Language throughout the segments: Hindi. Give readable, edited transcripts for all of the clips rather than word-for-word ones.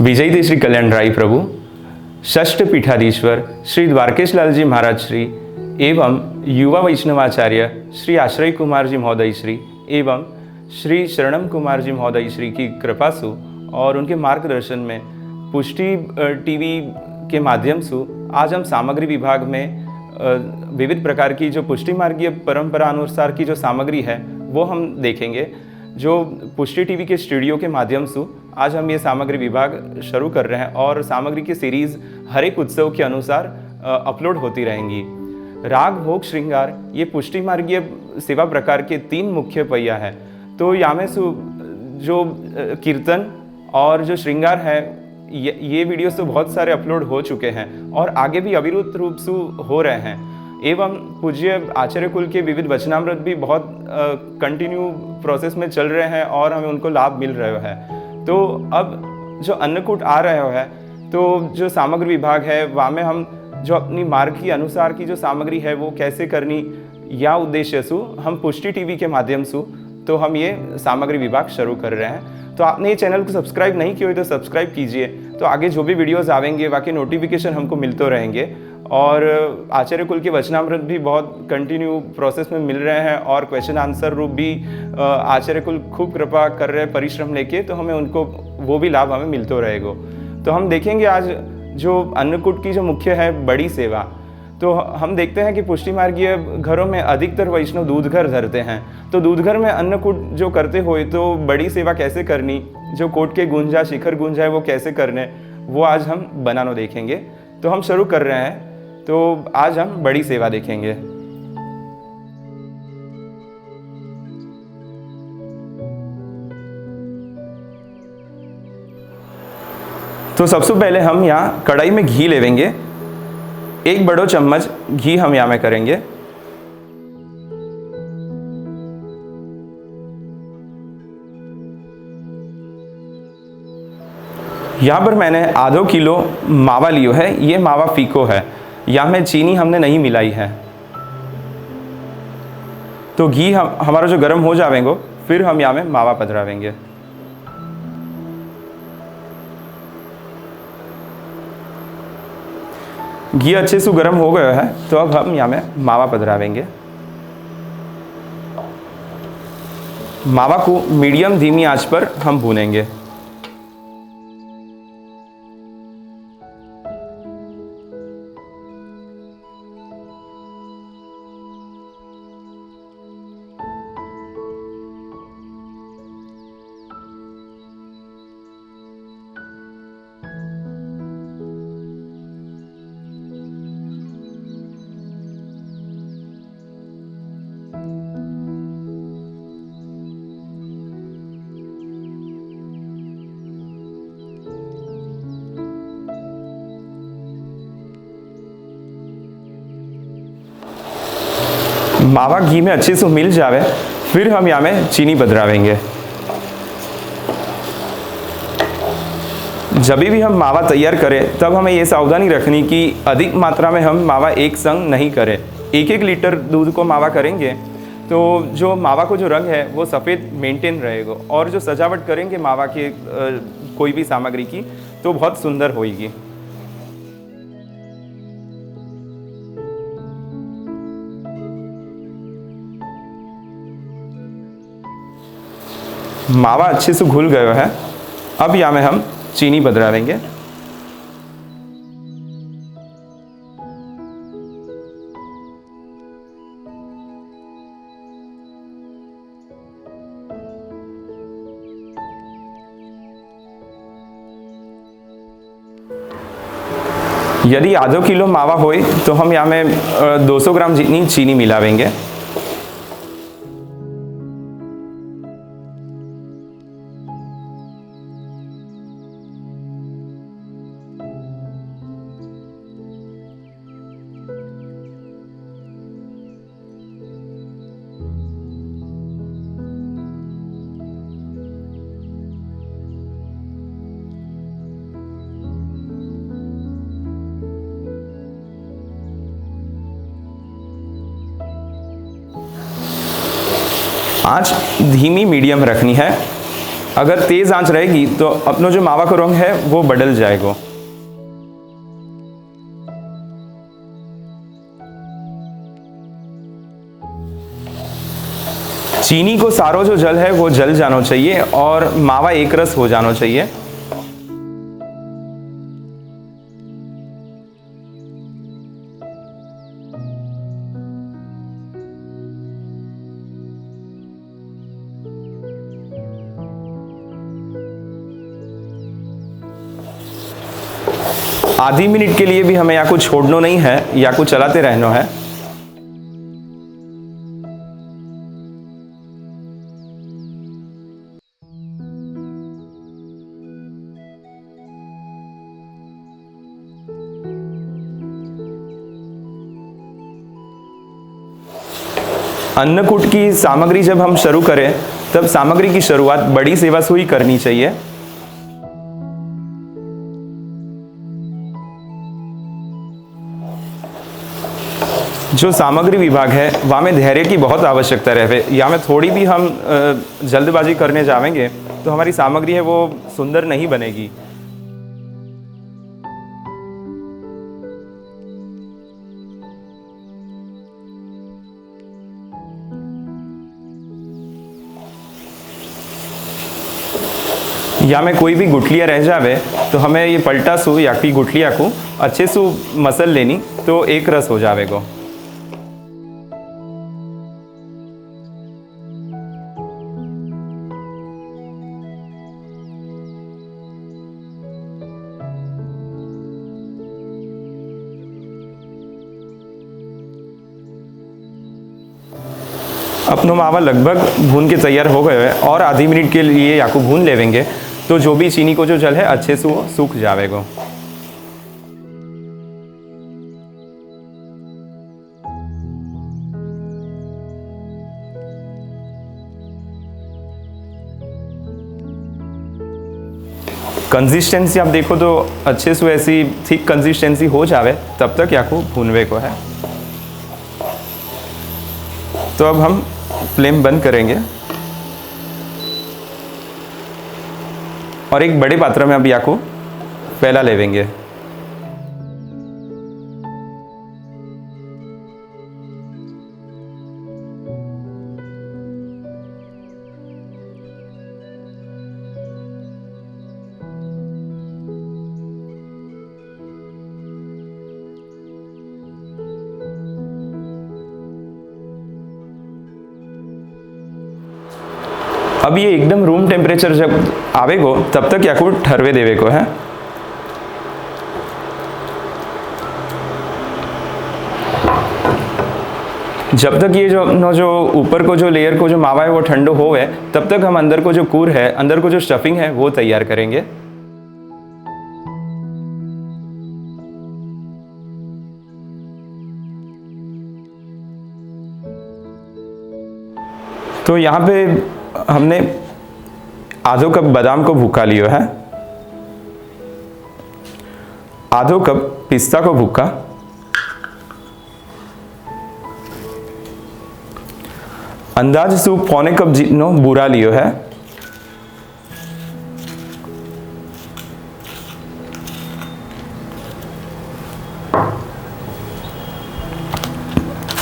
विजयी श्री कल्याण राय प्रभु, षष्ठ पीठाधीश्वर श्री द्वारकेश लाल जी महाराज श्री एवं युवा वैष्णवाचार्य श्री आश्रय कुमार जी महोदय श्री एवं श्री शरणम कुमार जी महोदय श्री की कृपा से और उनके मार्गदर्शन में पुष्टि टीवी के माध्यम से आज हम सामग्री विभाग में विविध प्रकार की जो पुष्टि मार्गीय परंपरा अनुसार की जो सामग्री है वो हम देखेंगे। जो पुष्टि टीवी के स्टूडियो के माध्यम से आज हम ये सामग्री विभाग शुरू कर रहे हैं और सामग्री की सीरीज़ हर एक उत्सव के अनुसार अपलोड होती रहेंगी। राग, भोग, श्रृंगार ये पुष्टि मार्गीय सेवा प्रकार के 3 मुख्य पहिया है। तो यहाँ में जो कीर्तन और जो श्रृंगार है ये वीडियोस तो बहुत सारे अपलोड हो चुके हैं और आगे भी अविरत रूप से हो रहे हैं। एवं पूज्य आचार्य कुल के विविध वचनामृत भी बहुत कंटिन्यू प्रोसेस में चल रहे हैं और हमें उनको लाभ मिल रहा है। तो अब जो अन्नकूट आ रहा है तो जो सामग्री विभाग है वहाँ में हम जो अपनी मार्ग के अनुसार की जो सामग्री है वो कैसे करनी या उद्देश्य से हम पुष्टि टीवी के माध्यम से तो हम ये सामग्री विभाग शुरू कर रहे हैं। तो आपने ये चैनल को सब्सक्राइब नहीं किया हो तो सब्सक्राइब कीजिए, तो आगे जो भी वीडियोस आवेंगे बाकी नोटिफिकेशन हमको मिलते रहेंगे। और आचार्य कुल के वचनामृत भी बहुत कंटिन्यू प्रोसेस में मिल रहे हैं और क्वेश्चन आंसर रूप भी आचार्य कुल खूब कृपा कर रहे हैं परिश्रम लेके, तो हमें उनको वो भी लाभ हमें मिलते रहेगा। तो हम देखेंगे आज जो अन्नकूट की जो मुख्य है बड़ी सेवा। तो हम देखते हैं कि पुष्टि मार्गीय घरों में अधिकतर वैष्णव दूध घर धरते हैं। तो दूध घर में अन्नकूट जो करते हुए तो बड़ी सेवा कैसे करनी, जो कोट के गुंजा शिखर गुंजा है वो कैसे करने, वो आज हम बनाना देखेंगे। तो हम शुरू कर रहे हैं। तो आज हम बड़ी सेवा देखेंगे। तो सबसे पहले हम यहाँ कढ़ाई में घी लेवेंगे। 1 बड़ो चम्मच घी हम यहाँ में करेंगे। यहाँ पर मैंने आधो किलो मावा लियो है। ये मावा फीको है, यहाँ में चीनी हमने नहीं मिलाई है। तो घी हमारा जो गर्म हो जाएगा फिर हम यहाँ में मावा पधरावेंगे। घी अच्छे से गर्म हो गया है तो अब हम यहाँ में मावा पधरावेंगे। मावा को मीडियम धीमी आंच पर हम भूनेंगे। मावा घी में अच्छे से मिल जावे फिर हम यहाँ में चीनी पधरावेंगे। जब भी हम मावा तैयार करें तब हमें ये सावधानी रखनी कि अधिक मात्रा में हम मावा एक संग नहीं करें। 1-1 लीटर दूध को मावा करेंगे तो जो मावा को जो रंग है वो सफ़ेद मेंटेन रहेगा और जो सजावट करेंगे मावा के कोई भी सामग्री की तो बहुत सुंदर होगी। मावा अच्छे से घुल गया है। अब यहाँ में हम चीनी पधरावेंगे। यदि आधो किलो मावा होए तो हम यहाँ में 200 ग्राम जितनी चीनी मिलावेंगे। आंच धीमी मीडियम रखनी है अगर तेज़ आंच रहेगी तो अपना जो मावा का रंग है वो बदल जाएगा। चीनी को सारो जो जल है वो जल जाना चाहिए और मावा एक रस हो जाना चाहिए। आधी मिनट के लिए भी हमें या को छोड़ना नहीं है या को चलाते रहना है। अन्नकूट की सामग्री जब हम शुरू करें तब सामग्री की शुरुआत बड़ी सेवा से ही करनी चाहिए। जो सामग्री विभाग है वहाँ में धैर्य की बहुत आवश्यकता रहे। या में थोड़ी भी हम जल्दबाजी करने जाएंगे तो हमारी सामग्री है वो सुंदर नहीं बनेगी। या में कोई भी गुठलियाँ रह जावे तो हमें ये पलटा सू या फिर गुठलियाँ को अच्छे से मसल लेनी तो एक रस हो जाएगा। अपना मावा लगभग भून के तैयार हो गए हैं और आधी मिनट के लिए या को भून लेवेंगे तो जो भी चीनी को जो जल है अच्छे से वो सूख जाएगा। कंसिस्टेंसी आप देखो तो अच्छे से ऐसी थिक कंसिस्टेंसी हो जावे तब तक या को भूनवे को है। तो अब हम फ्लेम बंद करेंगे और एक बड़े पात्र में अब या को फैला लेवेंगे। अब ये एकदम रूम टेम्परेचर जब आवेगो तब तक या को ठरवे देवे को है। जब तक ये जो ऊपर को जो लेयर को जो मावा है वो ठंडो होवे तब तक हम अंदर को जो कूर है, अंदर को जो स्टफिंग है वो तैयार करेंगे। तो यहाँ पे हमने आधो कप बादाम को भूका लियो है, आधो कप पिस्ता को भूका, अंदाज से पौने कप जितनो बूरा लियो है,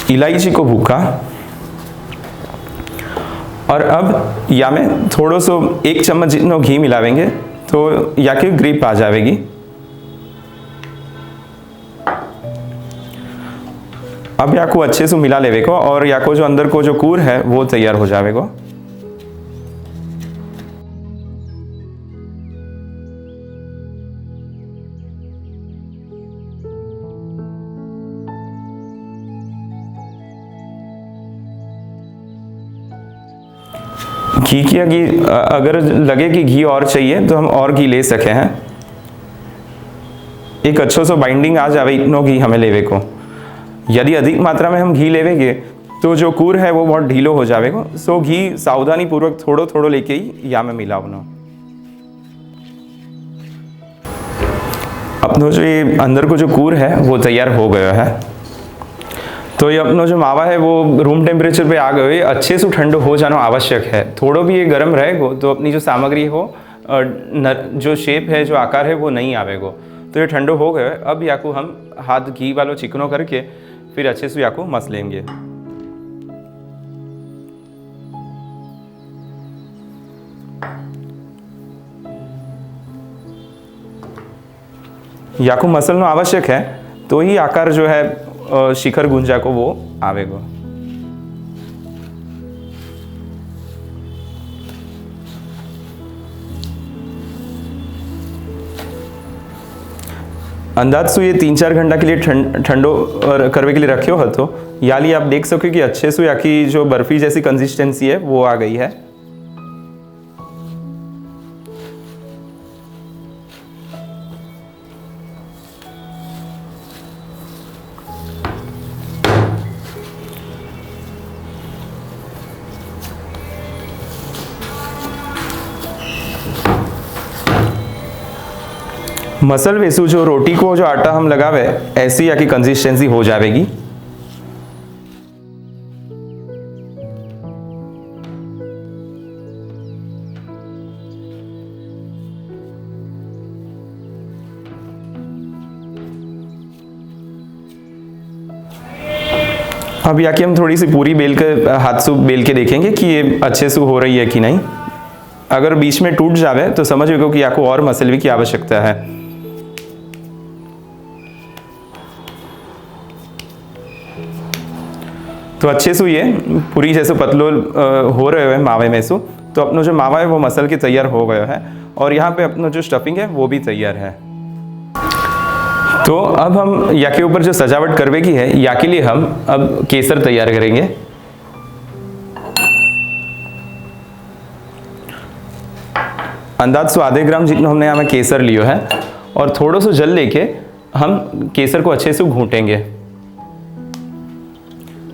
इलायची को भूका और अब या में थोड़ो सो 1 चम्मच जितना घी मिलावेंगे तो या की ग्रिप आ जाएगी। अब या को अच्छे से मिला लेवे को और या को जो अंदर को जो कूर है वो तैयार हो जाएगा। घी की अगर लगे कि घी और चाहिए तो हम और घी ले सके हैं। एक अच्छा सा बाइंडिंग आ जावे इतना घी हमें लेवे को। यदि अधिक मात्रा में हम घी लेवेंगे तो जो कूर है वो बहुत ढीलो हो जाएगा। सो घी सावधानी पूर्वक थोड़ो थोड़ो लेके ही या में मिलावना। अपनो जो ये अंदर को जो कूर है वो तैयार हो गया है। तो ये अपना जो मावा है वो रूम टेम्परेचर पे आ गए, अच्छे से ठंडो हो जाना आवश्यक है। थोड़ो भी ये गर्म रहेगो तो अपनी जो सामग्री हो जो शेप है, जो आकार है वो नहीं आवेगो। तो ये ठंडो हो गए। अब याकू हम हाथ घी वालों चिकनो करके फिर अच्छे से याकू मस लेंगे। याकू मसलना आवश्यक है, तो ही आकार जो है शिखर गुंजा को वो आवेगो। अंदाज से ये 3-4 घंटा के लिए ठंडो करवे के लिए रखे हो तो याली आप देख सको कि अच्छे से याकी जो बर्फी जैसी कंसिस्टेंसी है वो आ गई है। मसल वेसू जो रोटी को जो आटा हम लगावे ऐसी या की कंसिस्टेंसी हो जाएगी। अब या कि हम थोड़ी सी पूरी बेल कर हाथ से बेल के देखेंगे कि ये अच्छे से हो रही है कि नहीं। अगर बीच में टूट जावे तो समझिएगा कि आपको और मसलवी की आवश्यकता है। तो अच्छे से ये पूरी जैसे पतलो हो रहे हुए मावे में से, तो अपना जो मावा है वो मसल के तैयार हो गया है और यहाँ पे अपना जो स्टफिंग है वो भी तैयार है। तो अब हम या के ऊपर जो सजावट करवे की है, या के लिए हम अब केसर तैयार करेंगे। अंदाज से आधे ग्राम जितना हमने यहाँ में केसर लियो है और थोड़ा सा जल लेके हम केसर को अच्छे से घूटेंगे।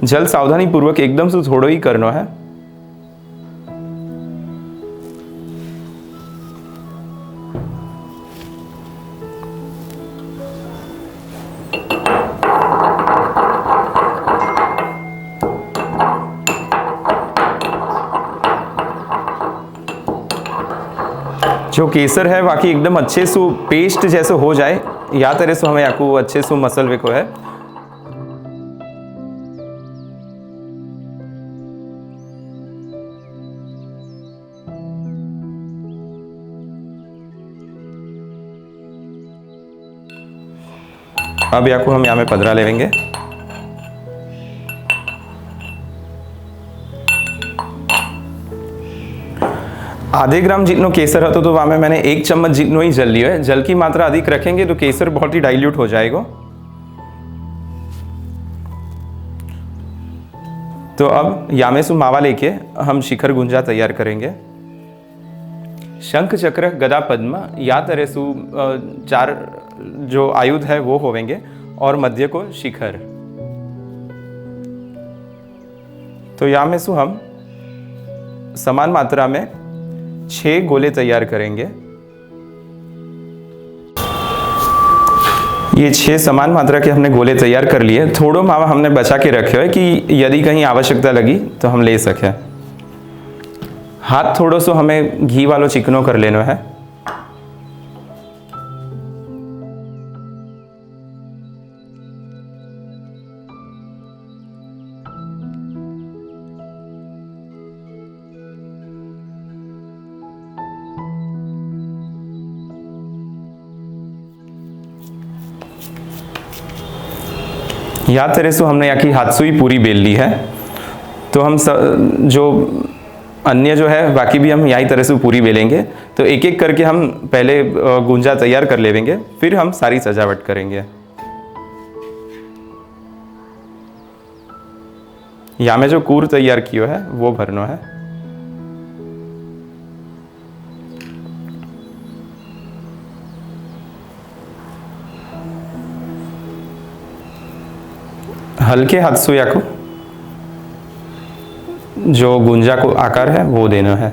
जल सावधानी पूर्वक एकदम से थोड़ा ही करना है। जो केसर है बाकी एकदम अच्छे से पेस्ट जैसे हो जाए, या तरह से हमें आपको अच्छे से मसलवे को है। अब याकू हम यहाँ में पधरा लेंगे। आधे ग्राम जितनो केसर है तो वहाँ में मैंने 1 चम्मच जितनो ही जल लिया है। जल की मात्रा अधिक रखेंगे तो केसर बहुत ही डाइल्यूट हो जाएगा। तो अब यामे से मावा लेके हम शिखर गुंजा तैयार करेंगे। शंख चक्र गदा पद्म या तरह से 4 जो आयुध है वो होवेंगे और मध्य को शिखर। तो यामे से हम समान मात्रा में 6 गोले तैयार करेंगे। ये 6 समान मात्रा के हमने गोले तैयार कर लिए। थोड़ो मावा हमने बचा के रखे है कि यदि कहीं आवश्यकता लगी तो हम ले सकें। हाथ थोड़ो सो हमें घी वालों चिकनो कर लेना है। या तरह से हमने यहाँ की हाथ से ही पूरी बेल ली है। तो हम जो अन्य जो है बाकी भी हम यही तरह से पूरी बेलेंगे। तो एक एक करके हम पहले गुंजा तैयार कर लेंगे, फिर हम सारी सजावट करेंगे। यहाँ में जो कूर तैयार किया है वो भरना है। हल्के हाथ से या को जो गुंजा को आकार है वो देना है।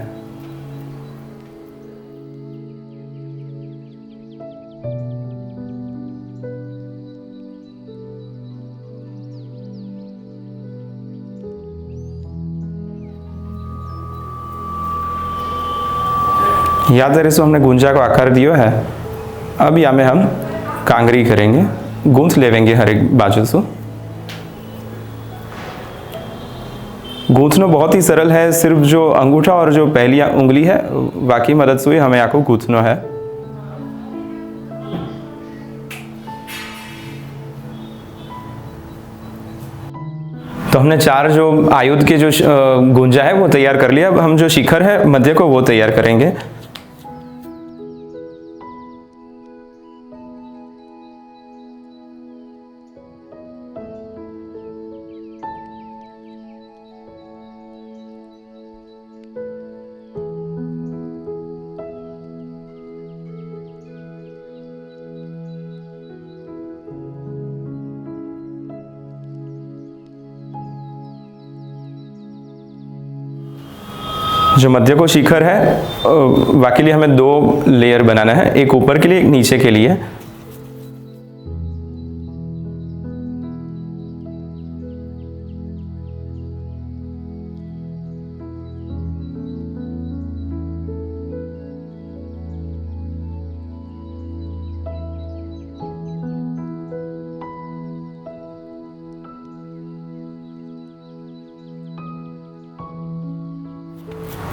या तरह से हमने गुंजा को आकार दियो है। अब या में हम कांगरी करेंगे, गूंथ लेवेंगे हर एक बाजू से। गूंथना बहुत ही सरल है, सिर्फ जो अंगूठा और जो पहली उंगली है बाकी मदद से हमें आपको गूंथना है। तो हमने 4 जो आयुध के जो गुंजा है वो तैयार कर लिया। अब हम जो शिखर है मध्य को वो तैयार करेंगे। जो मध्य को शिखर है वाके लिए हमें 2 लेयर बनाना है, एक ऊपर के लिए एक नीचे के लिए।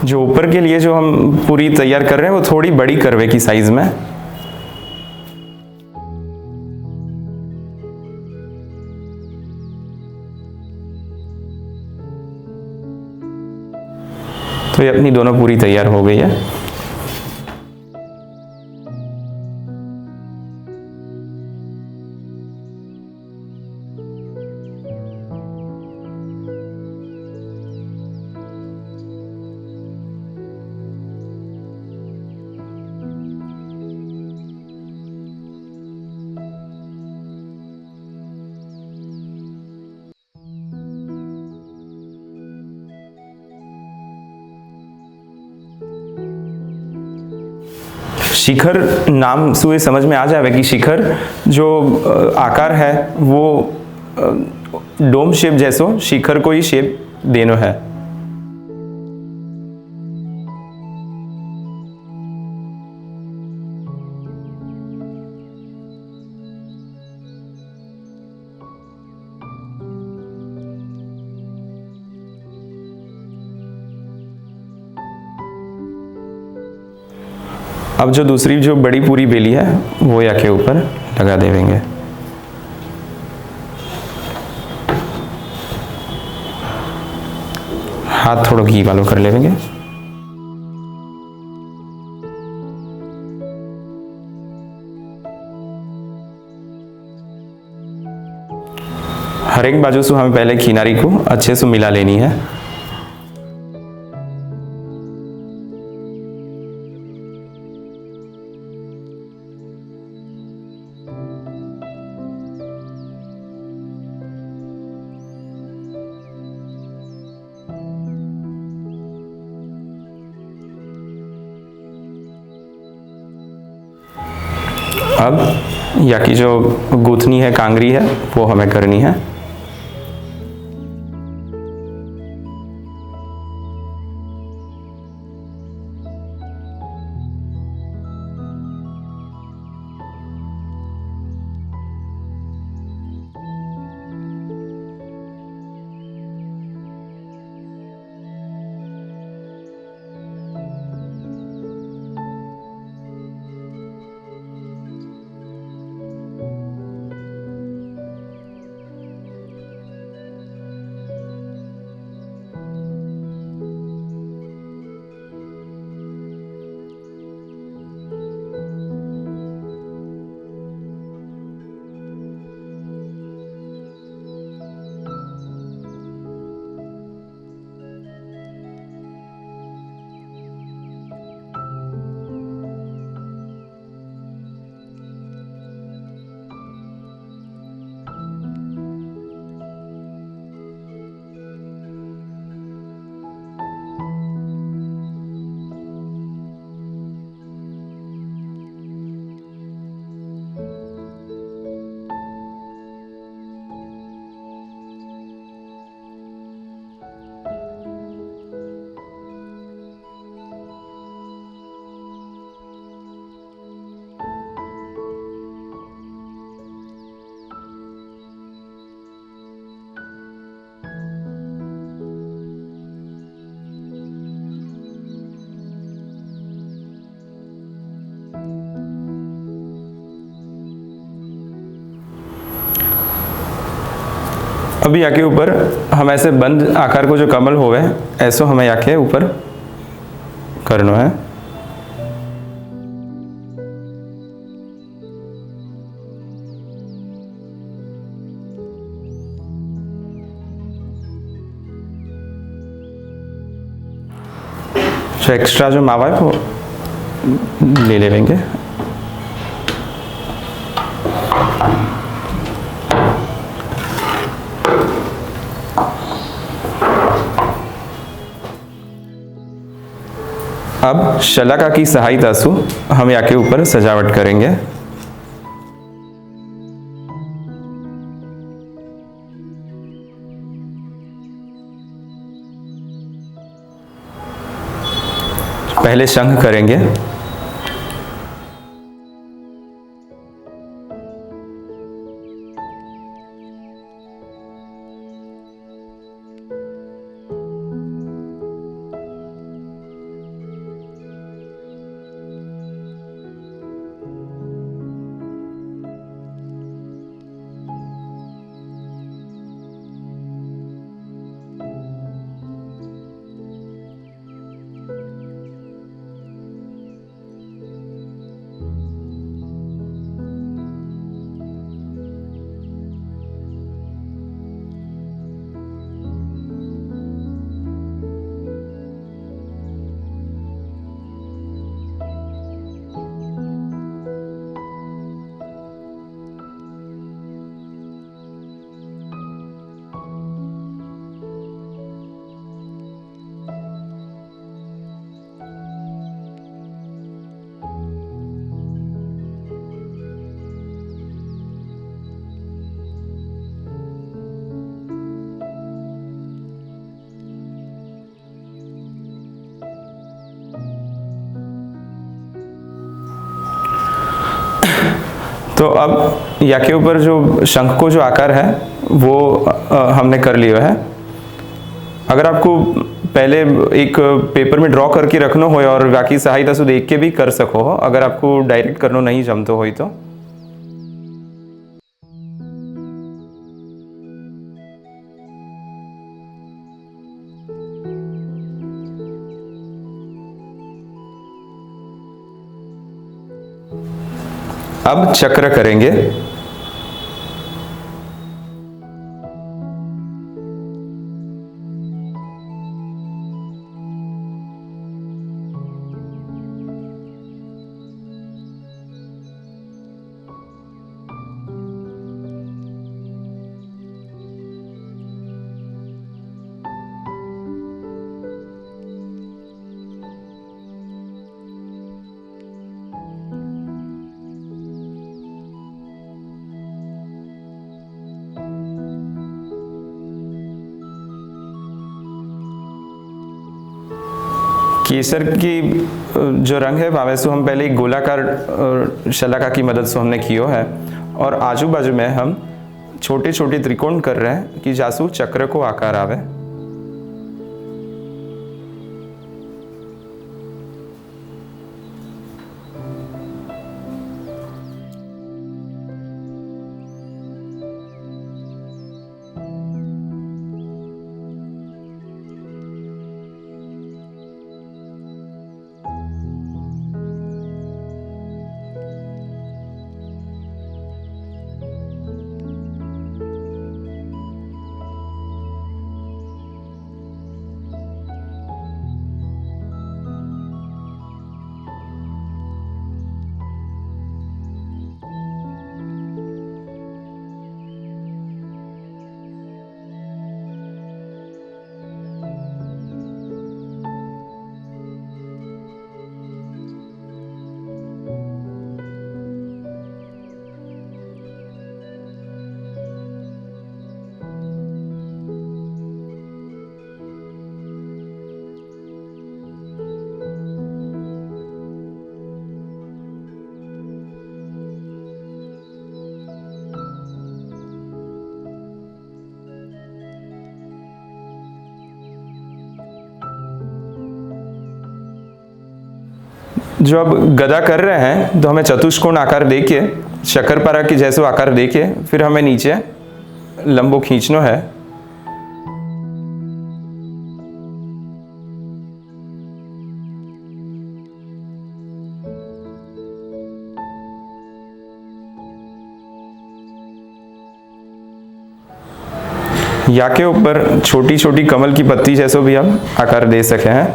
जो ऊपर के लिए जो हम पूरी तैयार कर रहे हैं वो थोड़ी बड़ी करवे की साइज में। तो ये अपनी दोनों पूरी तैयार हो गई है। शिखर नाम से समझ में आ जाए कि शिखर जो आकार है वो डोम शेप जैसो शिखर को ही शेप देनो है। अब जो दूसरी जो बड़ी पूरी बेली है वो या के ऊपर लगा देंगे। हाथ थोड़ा घी वालों कर लेंगे। हर एक बाजू से हमें पहले किनारी को अच्छे से मिला लेनी है। अब या की जो गूंथनी है कांगरी है वो हमें करनी है। अभी यहाँ के ऊपर हम ऐसे बंद आकार को जो कमल होवे ऐसो हमें यहाँ के ऊपर करना है। जो एक्स्ट्रा जो मावा है वो ले लेंगे। अब शलाका की सहायता से हम यहाँ के ऊपर सजावट करेंगे। पहले शंख करेंगे। तो अब या के ऊपर जो शंख को जो आकार है वो हमने कर लिया है। अगर आपको पहले एक पेपर में ड्रॉ करके रखना हो और बाकी सहायता से देख के भी कर सको हो, अगर आपको डायरेक्ट करना नहीं जमतो हो तो। अब चक्र करेंगे। केसर की जो रंग है वावैसो हम पहले एक गोलाकार शलाका की मदद से हमने किया है और आजू बाजू में हम छोटे छोटे त्रिकोण कर रहे हैं कि जासू चक्र को आकार आवे। जो अब गदा कर रहे हैं तो हमें चतुष्कोण आकार देके शक्करपारा की जैसे आकार देके फिर हमें नीचे लंबो खींचना है। या के ऊपर छोटी छोटी कमल की पत्ती जैसे भी हम आकार दे सके हैं।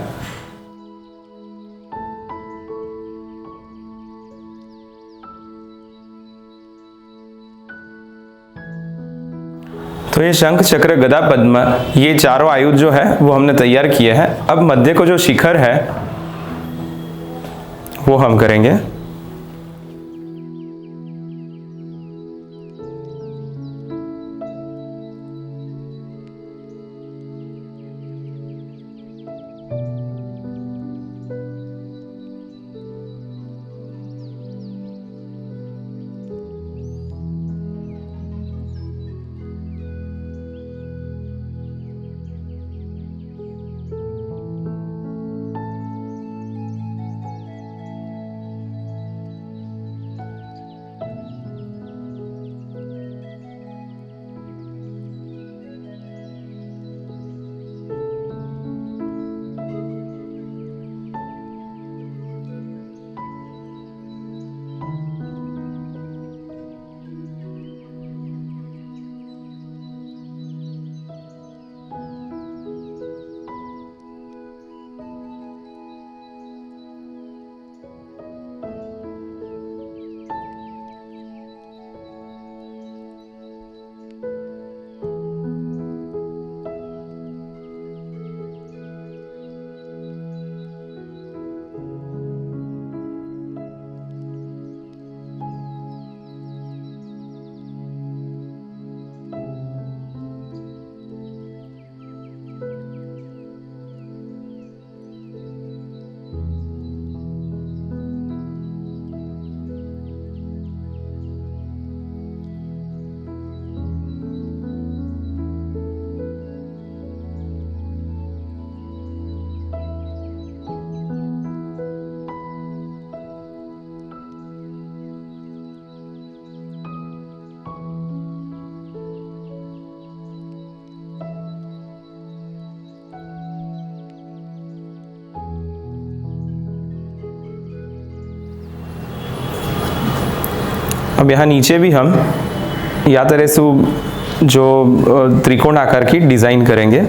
तो ये शंख चक्र गदा पद्म ये चारों आयुध जो है वो हमने तैयार किए हैं। अब मध्य को जो शिखर है वो हम करेंगे। अब यहाँ नीचे भी हम या तरह से जो त्रिकोण आकार की डिजाइन करेंगे।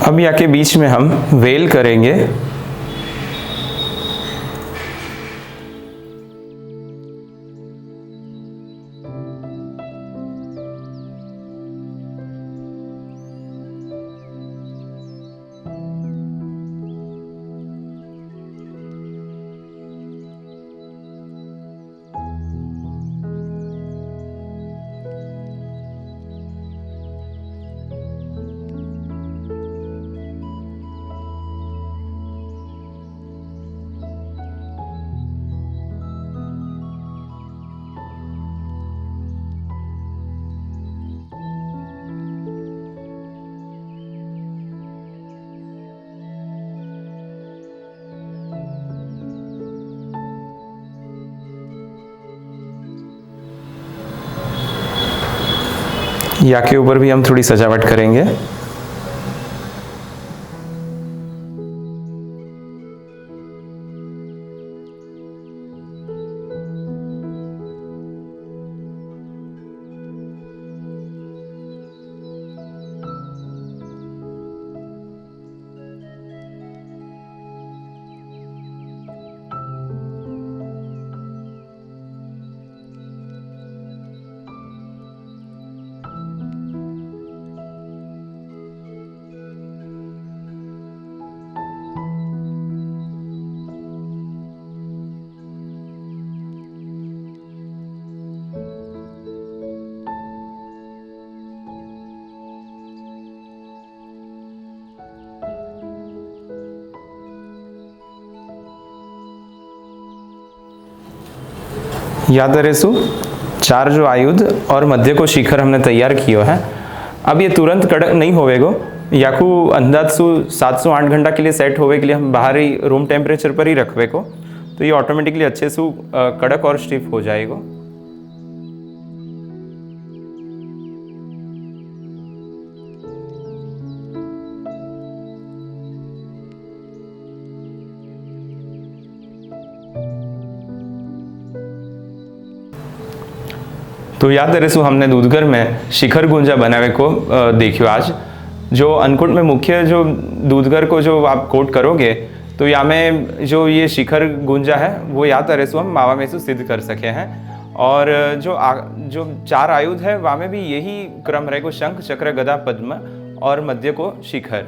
अब यहाँ के बीच में हम वेल करेंगे। या के ऊपर भी हम थोड़ी सजावट करेंगे। याद रेसु चार जो आयुध और मध्य को शिखर हमने तैयार कियो है। अब ये तुरंत कड़क नहीं होवेगो, याकू अंदाज सु 7 से 8 घंटा के लिए सेट होवे के लिए हम बाहर ही रूम टेम्परेचर पर ही रखवे को, तो ये ऑटोमेटिकली अच्छे से कड़क और स्टिफ हो जाएगा। तो याद करे सु हमने दूधघर में शिखर गुंजा बनावे को देखियो आज। जो अन्नकूट में मुख्य जो दूधघर को जो आप कोट करोगे तो या में जो ये शिखर गुंजा है वो याद करे सु हम मावा में से सिद्ध कर सके हैं। और जो 4 आयुध है वहाँ में भी यही क्रम रहेगा, शंख चक्र गदा पद्म और मध्य को शिखर।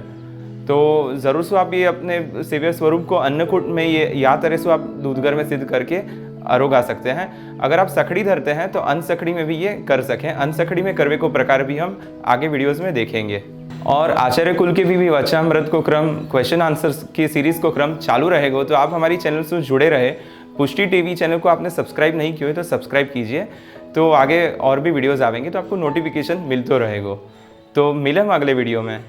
तो ज़रूर सो आप ये अपने सेव्य स्वरूप को अन्नकूट में ये याद करे सो आप दूधघर में सिद्ध करके आरोगा सकते हैं। अगर आप सखड़ी धरते हैं तो अनसखड़ी में भी ये कर सकें। अनसखड़ी में करवे को प्रकार भी हम आगे वीडियोस में देखेंगे। और आचार्य कुल के भी वचामृत को क्रम, क्वेश्चन आंसर्स की सीरीज को क्रम चालू रहेगा। तो आप हमारी चैनल से जुड़े रहे। पुष्टि टीवी चैनल को आपने सब्सक्राइब नहीं किया है तो सब्सक्राइब कीजिए, तो आगे और भी वीडियोज़ आएंगे तो आपको नोटिफिकेशन मिलते रहेगा। तो मिले हम अगले वीडियो में।